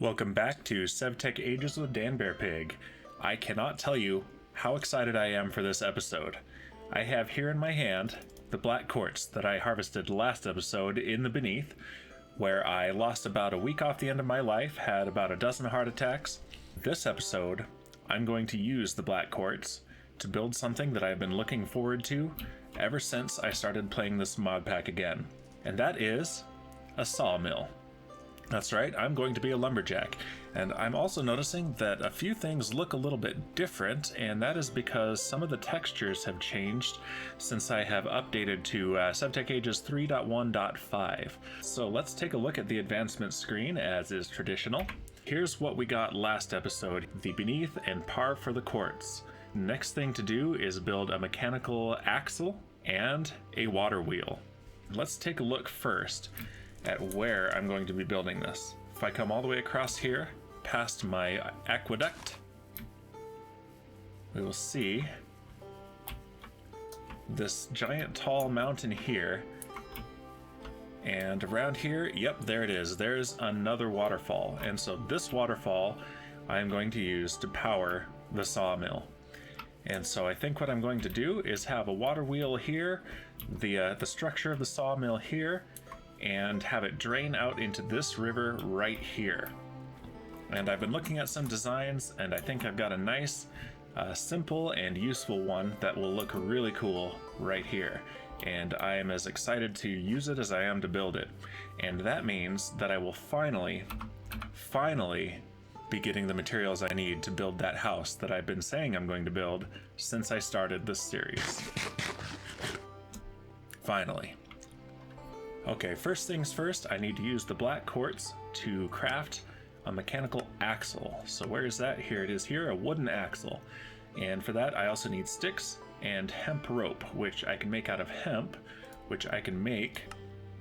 Welcome back to SevTech Ages with Dan Bearpig. I cannot tell you how excited I am for this episode. I have here in my hand the black quartz that I harvested last episode in the Beneath, where I lost about a week off the end of my life, had about a dozen heart attacks. This episode, I'm going to use the black quartz to build something that I've been looking forward to ever since I started playing this mod pack again, and that is a sawmill. That's right, I'm going to be a lumberjack, and I'm also noticing that a few things look a little bit different, and that is because some of the textures have changed since I have updated to SevTech Ages 3.1.5. So let's take a look at the advancement screen, as is traditional. Here's what we got last episode: the Beneath and par for the quartz. Next thing to do is build a mechanical axle and a water wheel. Let's take a look first at where I'm going to be building this. If I come all the way across here, past my aqueduct, we will see this giant tall mountain here. And around here, yep, there it is. There's another waterfall. And so this waterfall I'm going to use to power the sawmill. And so I think what I'm going to do is have a water wheel here, the structure of the sawmill here, and have it drain out into this river right here. And I've been looking at some designs, and I think I've got a nice, simple and useful one that will look really cool right here. And I am as excited to use it as I am to build it. And that means that I will finally be getting the materials I need to build that house that I've been saying I'm going to build since I started this series. Finally. Okay, first things first, I need to use the black quartz to craft a mechanical axle. So where is that? Here it is here, a wooden axle. And for that, I also need sticks and hemp rope, which I can make out of hemp, which I can make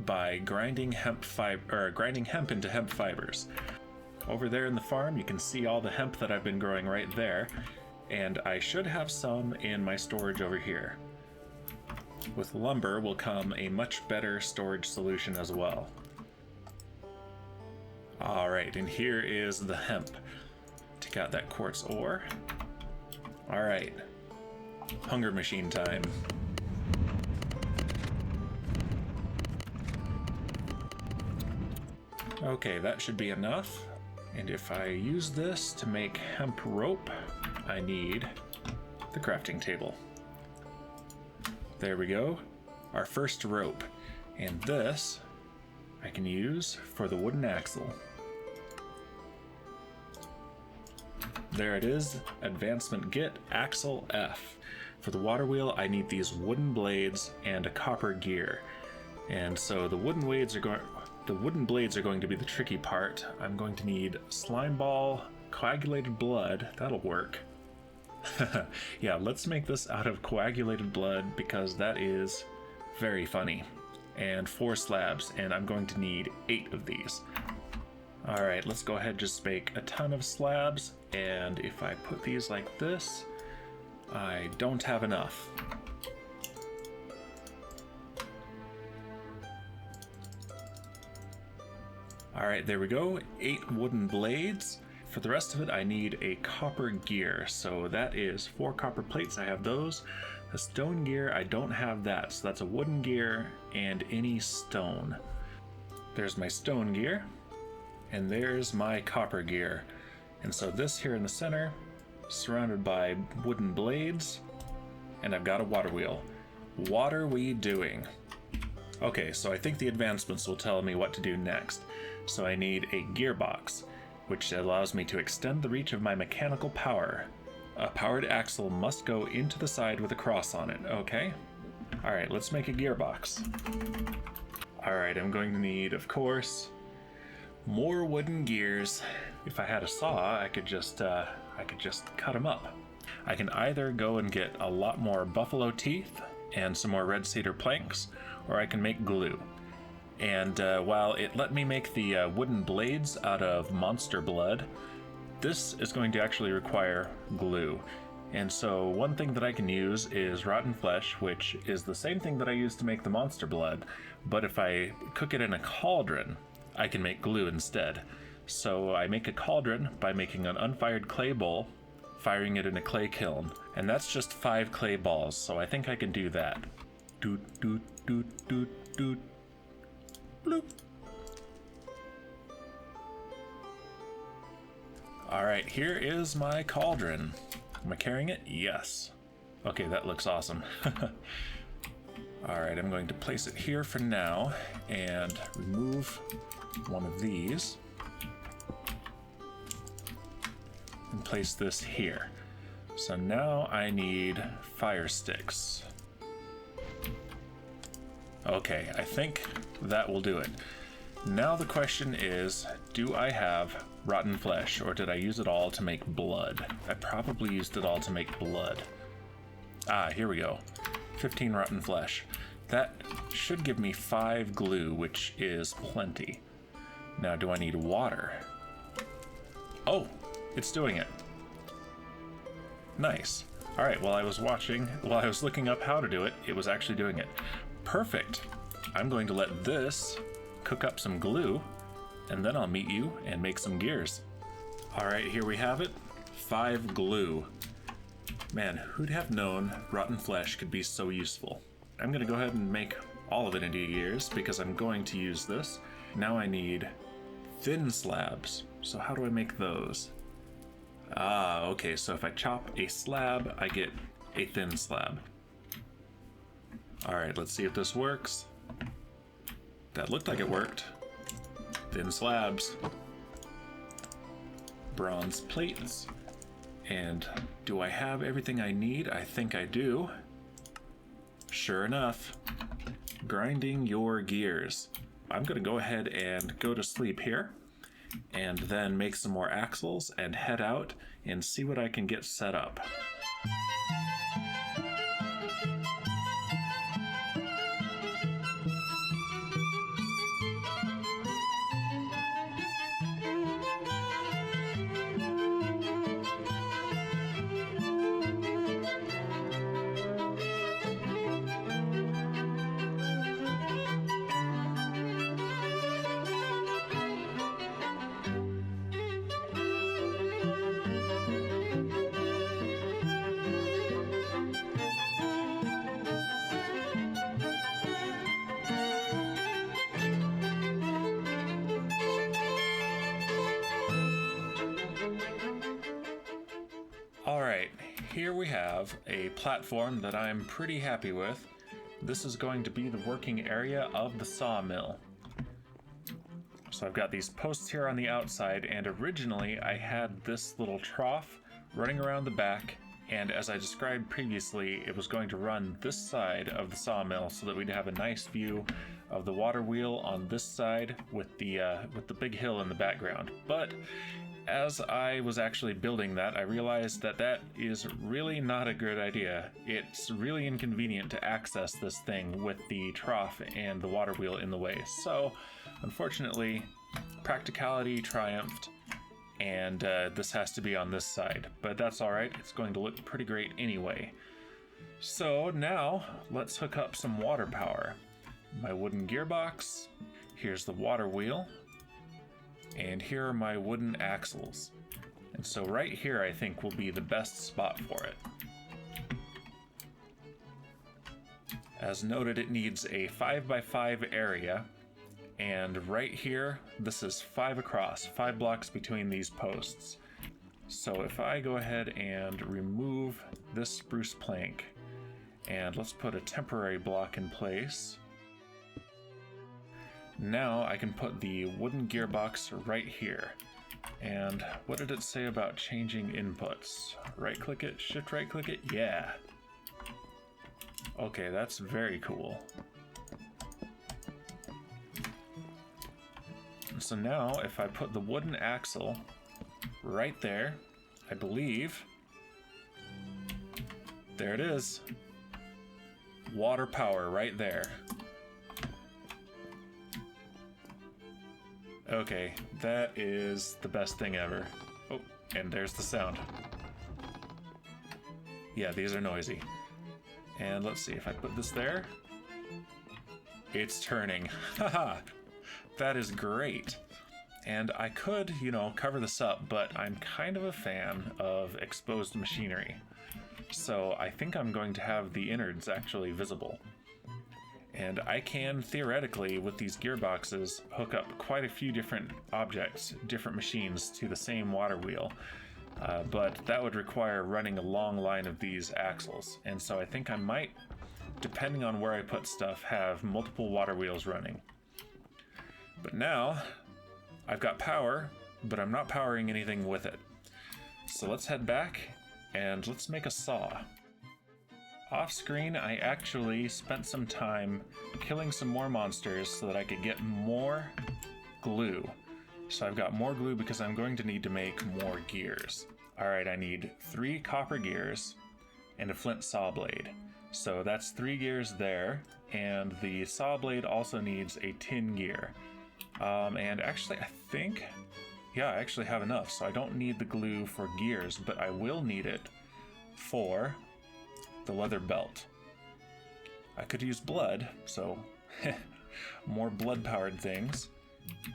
by grinding hemp into hemp fibers. Over there in the farm, you can see all the hemp that I've been growing right there, and I should have some in my storage over here. With lumber will come a much better storage solution as well. Alright, and here is the hemp. Take out that quartz ore. Alright, hunger machine time. Okay, that should be enough. And if I use this to make hemp rope, I need the crafting table. There we go, our first rope. And this I can use for the wooden axle. There it is, advancement get axle F. For the water wheel, I need these wooden blades and a copper gear. And so the wooden blades are going to be the tricky part. I'm going to need slime ball, coagulated blood, that'll work. Yeah, let's make this out of coagulated blood because that is very funny. And 4 slabs, and I'm going to need 8 of these. Alright, let's go ahead and just make a ton of slabs, and if I put these like this, I don't have enough. Alright, there we go, 8 wooden blades. For the rest of it, I need a copper gear, so that is 4 copper plates, I have those. The stone gear, I don't have that, so that's a wooden gear and any stone. There's my stone gear, and there's my copper gear. And so this here in the center, surrounded by wooden blades, and I've got a water wheel. What are we doing? Okay, so I think the advancements will tell me what to do next. So I need a gearbox, which allows me to extend the reach of my mechanical power. A powered axle must go into the side with a cross on it, okay? Alright, let's make a gearbox. Alright, I'm going to need, of course, more wooden gears. If I had a saw, I could just cut them up. I can either go and get a lot more buffalo teeth and some more red cedar planks, or I can make glue. And while it let me make the wooden blades out of monster blood, this is going to actually require glue. And so one thing that I can use is rotten flesh, which is the same thing that I use to make the monster blood, but if I cook it in a cauldron, I can make glue instead. So I make a cauldron by making an unfired clay bowl, firing it in a clay kiln, and that's just 5 clay balls, so I think I can do that. Doot, doot, doot, doot, doot. Bloop. Alright, here is my cauldron. Am I carrying it? Yes. Okay, that looks awesome. Alright, I'm going to place it here for now and remove one of these and place this here. So now I need fire sticks. Okay, I think that will do it. Now the question is, do I have rotten flesh, or did I use it all to make blood? I probably used it all to make blood. Ah, here we go. 15 rotten flesh. That should give me 5 glue, which is plenty. Now, do I need water? Oh, it's doing it. Nice. All right, while I was looking up how to do it, it was actually doing it. Perfect. I'm going to let this cook up some glue, and then I'll meet you and make some gears. All right, here we have it. 5 glue. Man, who'd have known rotten flesh could be so useful? I'm gonna go ahead and make all of it into gears because I'm going to use this. Now I need thin slabs. So how do I make those? Ah, okay, so if I chop a slab, I get a thin slab. All right, let's see if this works. That looked like it worked. Thin slabs. Bronze plates. And do I have everything I need? I think I do. Sure enough. Grinding your gears. I'm gonna go ahead and go to sleep here, and then make some more axles and head out and see what I can get set up. Alright, here we have a platform that I'm pretty happy with. This is going to be the working area of the sawmill. So I've got these posts here on the outside, and originally I had this little trough running around the back, and as I described previously, it was going to run this side of the sawmill so that we'd have a nice view of the water wheel on this side with the big hill in the background. But as I was actually building that, I realized that that is really not a good idea. It's really inconvenient to access this thing with the trough and the water wheel in the way. So, unfortunately, practicality triumphed, and this has to be on this side. But that's alright, it's going to look pretty great anyway. So now, let's hook up some water power. My wooden gearbox, here's the water wheel, and here are my wooden axles. And so right here I think will be the best spot for it. As noted, it needs a 5x5 area, and right here this is 5 across, 5 blocks between these posts. So if I go ahead and remove this spruce plank, and let's put a temporary block in place. Now I can put the wooden gearbox right here. And what did it say about changing inputs? Right click it, shift right click it, yeah. Okay, that's very cool. So now if I put the wooden axle right there, I believe, there it is. Water power right there. Okay, that is the best thing ever. Oh, and there's the sound. Yeah, these are noisy. And let's see, if I put this there, it's turning. Haha, that is great. And I could, cover this up, but I'm kind of a fan of exposed machinery. So I think I'm going to have the innards actually visible. And I can, theoretically, with these gearboxes, hook up quite a few different objects, different machines, to the same water wheel. But that would require running a long line of these axles. And so I think I might, depending on where I put stuff, have multiple water wheels running. But now, I've got power, but I'm not powering anything with it. So let's head back, and let's make a saw. Off screen, I actually spent some time killing some more monsters so that I could get more glue. So I've got more glue because I'm going to need to make more gears. Alright, I need 3 copper gears and a flint saw blade. So that's 3 gears there, and the saw blade also needs a tin gear. And actually, I think, yeah, I actually have enough, so I don't need the glue for gears, but I will need it for the leather belt. I could use blood, so more blood-powered things.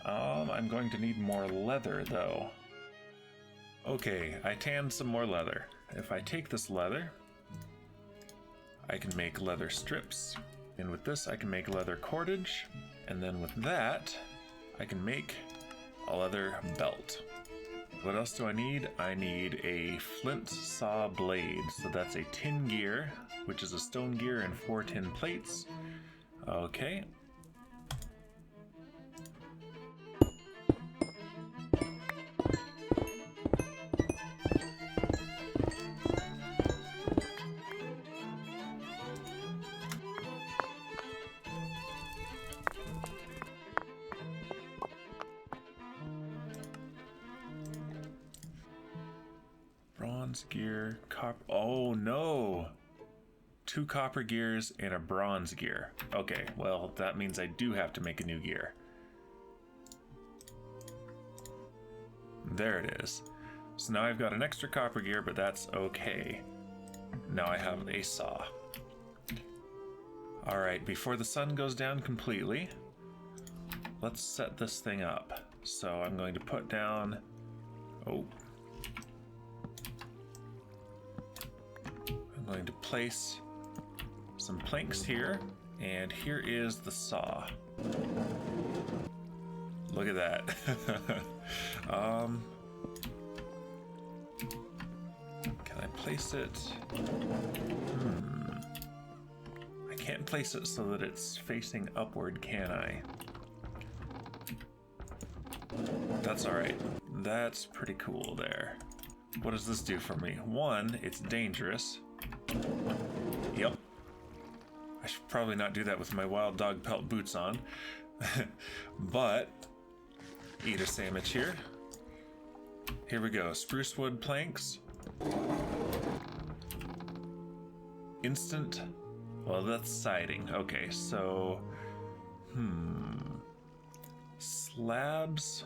I'm going to need more leather, though. Okay, I tanned some more leather. If I take this leather, I can make leather strips, and with this I can make leather cordage, and then with that, I can make a leather belt. What else do I need? I need a flint saw blade. So that's a tin gear, which is a stone gear and 4 tin plates. Okay. Bronze gear, copper. Oh no! 2 copper gears and a bronze gear. Okay, well, that means I do have to make a new gear. There it is. So now I've got an extra copper gear, but that's okay. Now I have a saw. Alright, before the sun goes down completely, let's set this thing up. So I'm going to put down... Oh. I'm going to place some planks here, and here is the saw. Look at that. Can I place it? I can't place it so that it's facing upward, can I? That's alright. That's pretty cool there. What does this do for me? 1, it's dangerous. Yep. I should probably not do that with my wild dog pelt boots on. But, eat a sandwich here. Here we go. Spruce wood planks. Instant. Well, that's siding. Okay, so... Slabs?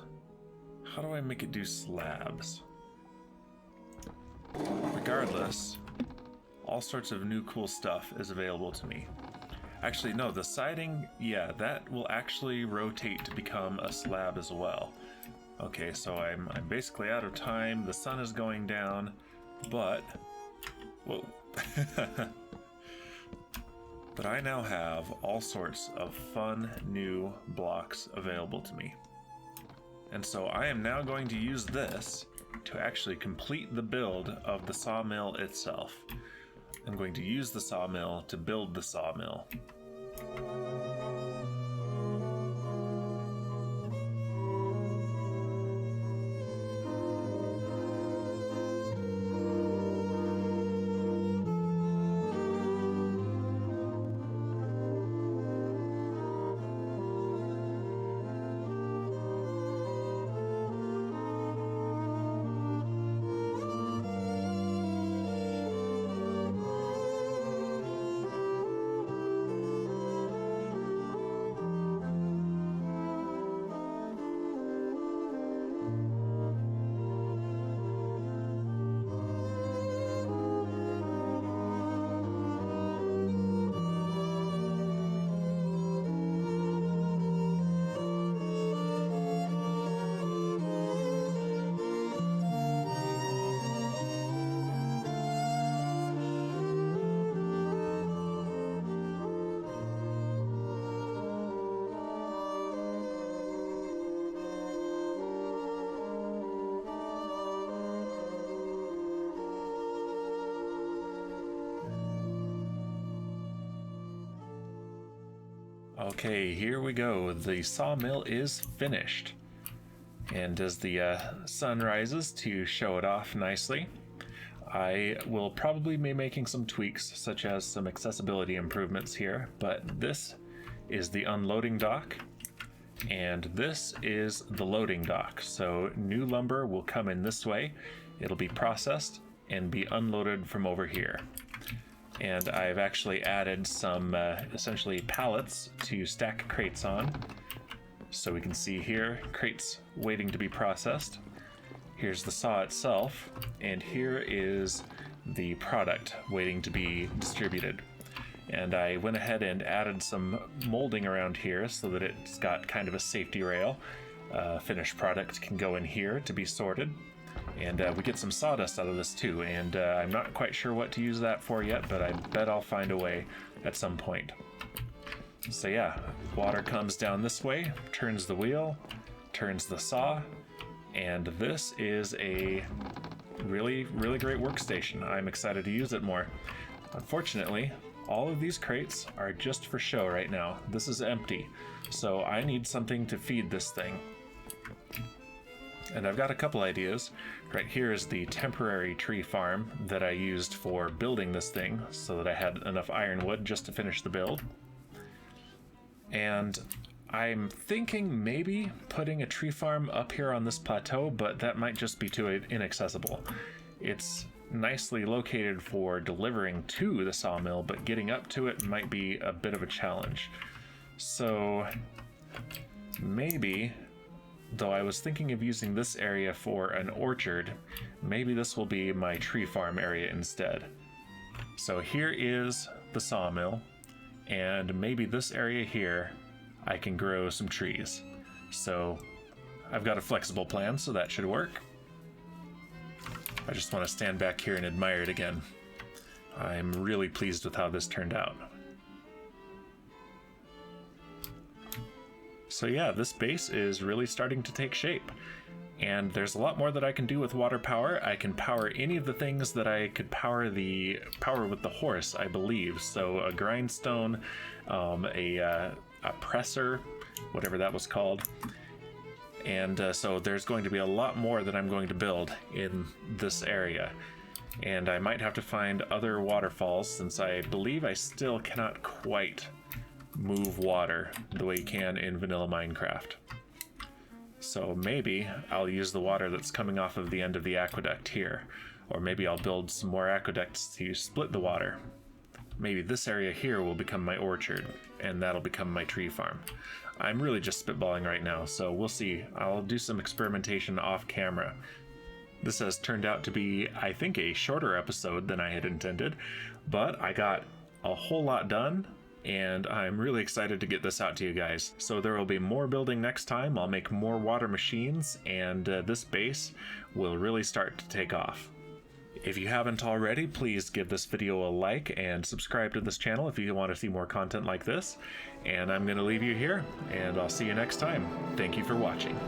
How do I make it do slabs? Regardless, all sorts of new cool stuff is available to me. Actually, no, the siding, yeah, that will actually rotate to become a slab as well. Okay, so I'm basically out of time. The sun is going down, but... Whoa. But I now have all sorts of fun new blocks available to me. And so I am now going to use this to actually complete the build of the sawmill itself. I'm going to use the sawmill to build the sawmill. Okay, here we go. The sawmill is finished. And as the sun rises to show it off nicely, I will probably be making some tweaks, such as some accessibility improvements here, but this is the unloading dock, and this is the loading dock. So new lumber will come in this way, it'll be processed and be unloaded from over here. And I've actually added some essentially pallets to stack crates on. So we can see here, crates waiting to be processed. Here's the saw itself, and here is the product waiting to be distributed. And I went ahead and added some molding around here so that it's got kind of a safety rail. Finished product can go in here to be sorted. And we get some sawdust out of this too, and I'm not quite sure what to use that for yet, but I bet I'll find a way at some point. So yeah, water comes down this way, turns the wheel, turns the saw, and this is a really, really great workstation. I'm excited to use it more. Unfortunately, all of these crates are just for show right now. This is empty, so I need something to feed this thing. And I've got a couple ideas. Right here is the temporary tree farm that I used for building this thing so that I had enough ironwood just to finish the build. And I'm thinking maybe putting a tree farm up here on this plateau, but that might just be too inaccessible. It's nicely located for delivering to the sawmill, but getting up to it might be a bit of a challenge. So maybe, though I was thinking of using this area for an orchard, maybe this will be my tree farm area instead. So here is the sawmill, and maybe this area here I can grow some trees. So I've got a flexible plan, so that should work. I just want to stand back here and admire it again. I'm really pleased with how this turned out. So yeah, this base is really starting to take shape, and there's a lot more that I can do with water power. I can power any of the things that I could power with the horse, I believe. So a grindstone, a presser, whatever that was called. And so there's going to be a lot more that I'm going to build in this area. And I might have to find other waterfalls, since I believe I still cannot quite move water the way you can in vanilla Minecraft. So maybe I'll use the water that's coming off of the end of the aqueduct here, or maybe I'll build some more aqueducts to split the water. Maybe this area here will become my orchard, and that'll become my tree farm. I'm really just spitballing right now, so we'll see. I'll do some experimentation off camera. This has turned out to be, I think, a shorter episode than I had intended, but I got a whole lot done, and I'm really excited to get this out to you guys. So there will be more building next time. I'll make more water machines, and this base will really start to take off. If you haven't already, please give this video a like and subscribe to this channel if you want to see more content like this. And I'm going to leave you here, and I'll see you next time. Thank you for watching.